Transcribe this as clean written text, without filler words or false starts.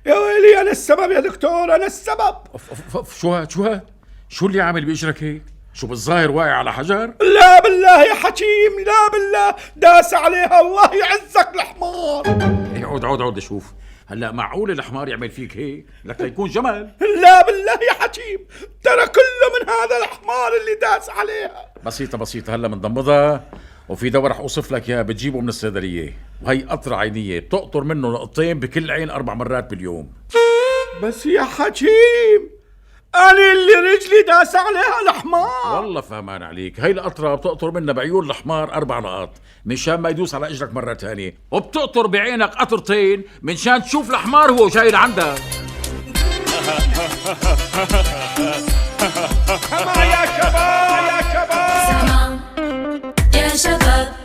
يا ويلي أنا السبب يا دكتور، أنا السبب. شو هاد شو هاد؟ شو اللي عامل بإجرك هيك؟ شو بالظاهر واقع على حجر؟ لا بالله يا حكيم، لا بالله، داس عليها الله يعزك الحمار. إيه، عود اشوف. هلا معقول الحمار يعمل فيك هيك؟ لك ليكون جمل. لا بالله يا حكيم، ترى كله من هذا الحمار اللي داس عليها. بسيطة هلا بنضمضها، وفي دواء رح اوصف لك اياه بتجيبه من الصيدلية، وهي قطرة عينية بتقطر منه نقطتين بكل عين 4 مرات باليوم. بس يا حكيم، أنا اللي رجلي داس عليها الحمار. والله فهمان عليك، هي القطرة بتقطر منها بعيون الحمار 4 نقاط مشان ما يدوس على اجرك مرة تانية، وبتقطر بعينك قطرتين منشان تشوف الحمار هو جاي لعندك. يا شباب يا شباب يا شباب